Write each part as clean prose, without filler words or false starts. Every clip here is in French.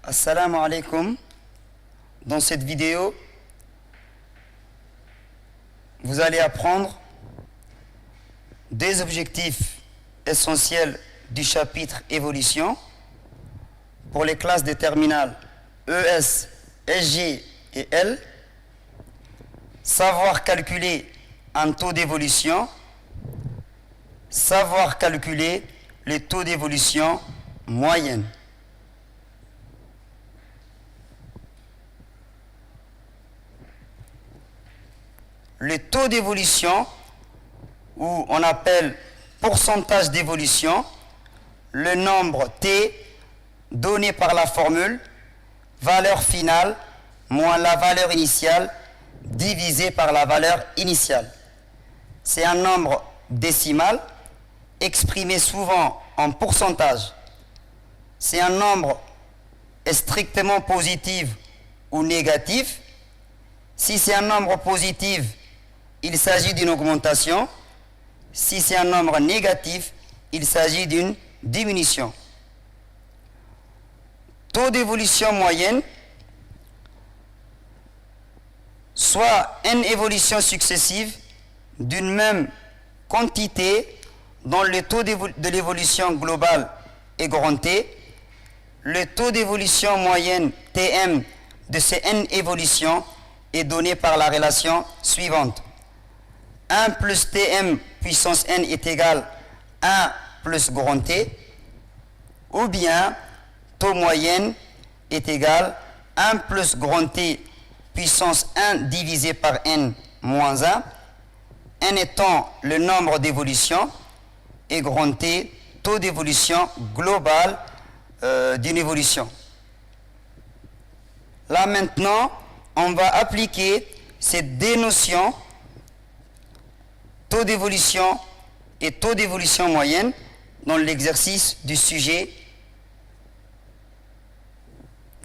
Assalamu alaikum. Dans cette vidéo, vous allez apprendre des objectifs essentiels du chapitre évolution pour les classes de terminale ES, SG et L, savoir calculer un taux d'évolution, savoir calculer les taux d'évolution moyenne. Le taux d'évolution, ou on appelle pourcentage d'évolution, le nombre T donné par la formule valeur finale moins la valeur initiale divisé par la valeur initiale. C'est un nombre décimal exprimé souvent en pourcentage. C'est un nombre strictement positif ou négatif. Si c'est un nombre positif, il s'agit d'une augmentation. Si c'est un nombre négatif, il s'agit d'une diminution. Taux d'évolution moyenne, soit n évolutions successives d'une même quantité dont le taux de l'évolution globale est grand T. Le taux d'évolution moyenne Tm de ces n évolutions est donné par la relation suivante. 1 plus Tm puissance n est égal à 1 plus grand T, ou bien taux moyenne est égal à 1 plus grand T puissance 1 divisé par n moins 1, n étant le nombre d'évolutions et grand T, taux d'évolution global d'une évolution. Là maintenant, on va appliquer ces deux notions, taux d'évolution et taux d'évolution moyenne, dans l'exercice du sujet,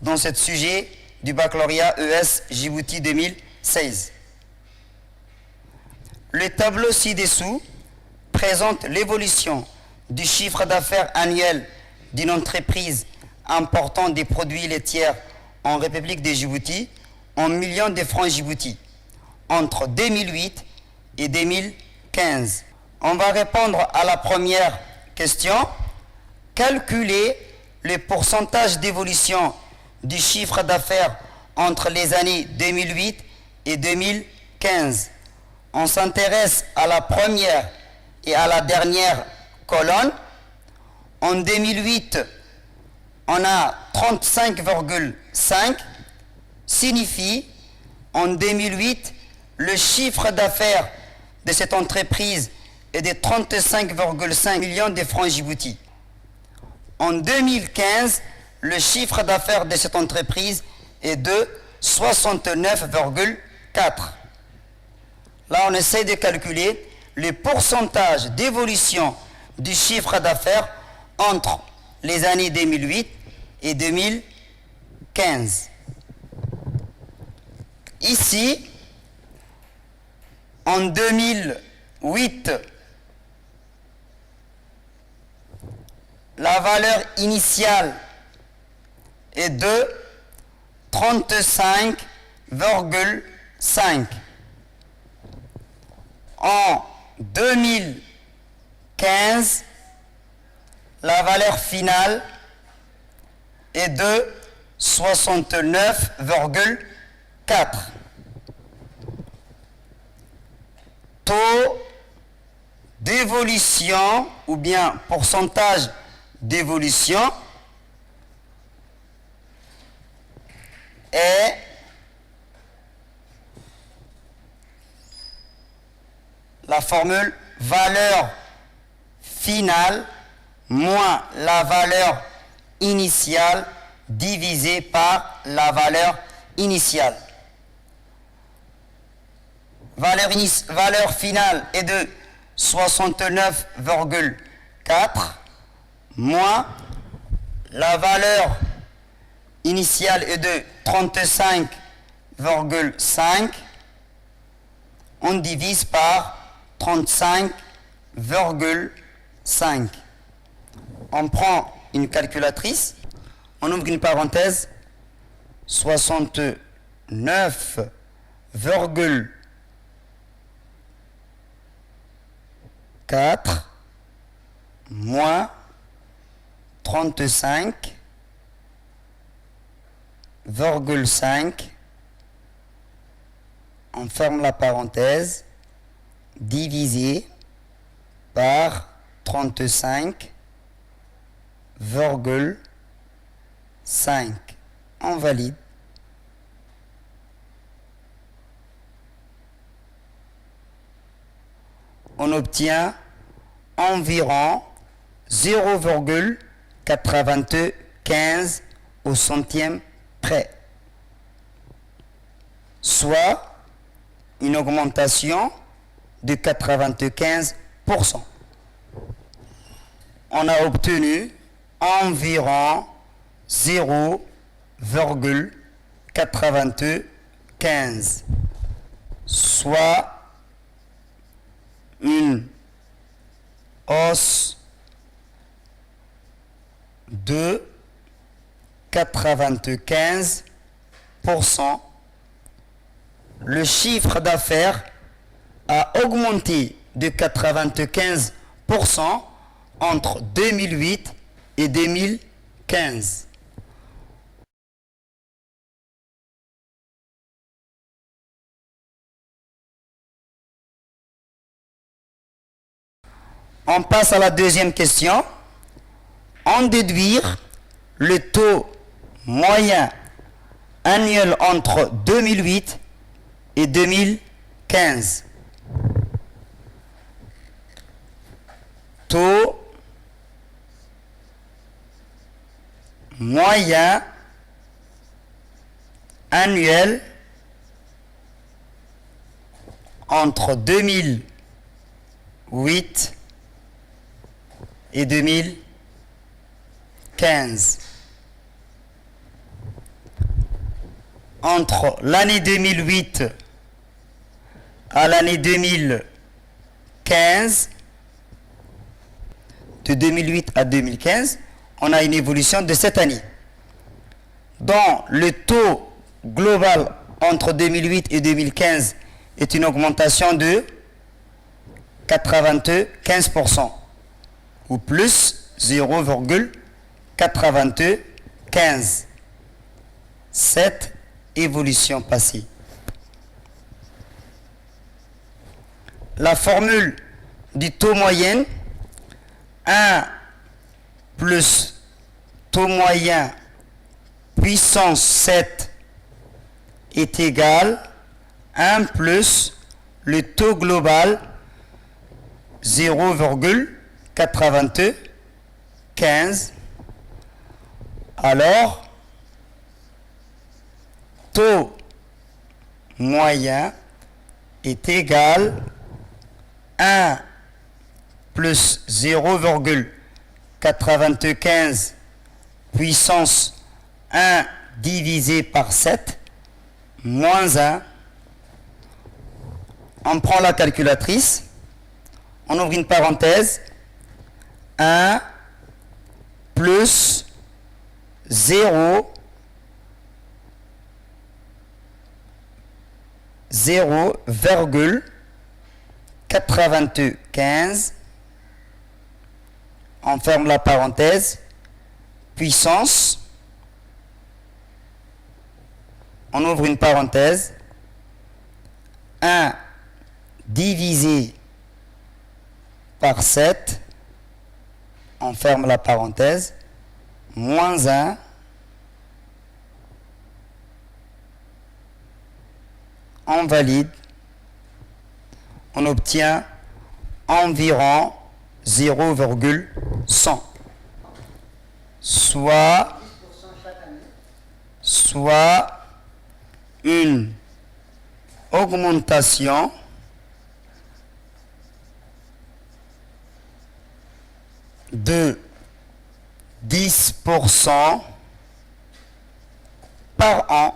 dans ce sujet du baccalauréat ES Djibouti 2016. Le tableau ci-dessous présente l'évolution du chiffre d'affaires annuel d'une entreprise important des produits laitiers en République de Djibouti en millions de francs Djibouti entre 2008 et 2015. On va répondre à la première question. Calculer le pourcentage d'évolution du chiffre d'affaires entre les années 2008 et 2015. On s'intéresse à la première et à la dernière colonne. En 2008, on a 35,5, signifie en 2008, le chiffre d'affaires de cette entreprise est de 35,5 millions de francs Djibouti. En 2015, le chiffre d'affaires de cette entreprise est de 69,4. Là, on essaie de calculer le pourcentage d'évolution du chiffre d'affaires entre les années 2008 et 2015. Ici, en 2008, la valeur initiale est de 35,5. En 2015, la valeur finale est de 69,4. Taux d'évolution ou bien pourcentage d'évolution est la formule valeur finale moins la valeur initiale divisé par la valeur initiale. Valeur finale est de 69,4 moins la valeur initiale est de 35,5. On divise par 35,5. On prend une calculatrice. on ouvre une parenthèse, 69,4 moins 35,5, on ferme la parenthèse, divisé par 35,5. On valide. On obtient environ 0,95 au centième près, soit une augmentation de 95%. On a obtenu environ 0,95, soit une hausse de 95%. Le chiffre d'affaires a augmenté de 95% entre 2008 et 2015. On passe à la deuxième question. En déduire le taux moyen annuel entre 2008 et 2015. Taux moyen annuel entre 2008 et 2015. Entre l'année 2008 à l'année 2015, de 2008 à 2015, on a une évolution de cette année. Donc, le taux global entre 2008 et 2015 est une augmentation de 95%, ou plus 0,95. Cette évolution passée. La formule du taux moyen, 1 plus taux moyen puissance 7 est égal à 1 plus le taux global 0,95. Alors, taux moyen est égal à 1 plus 0,95 puissance 1 divisé par 7 moins 1. On prend la calculatrice, on ouvre une parenthèse, 1 plus 0,95, on ferme la parenthèse, puissance, on ouvre une parenthèse, 1 divisé par 7, on ferme la parenthèse, moins 1, on valide, on obtient environ 0,100, soit une augmentation de 10% par an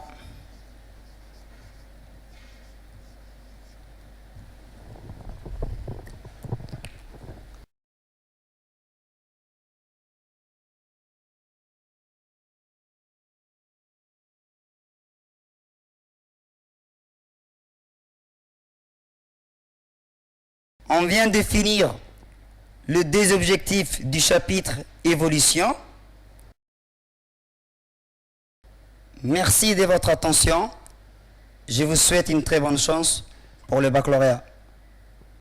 On vient de finir le deux objectifs du chapitre évolution. Merci de votre attention. Je vous souhaite une très bonne chance pour le baccalauréat.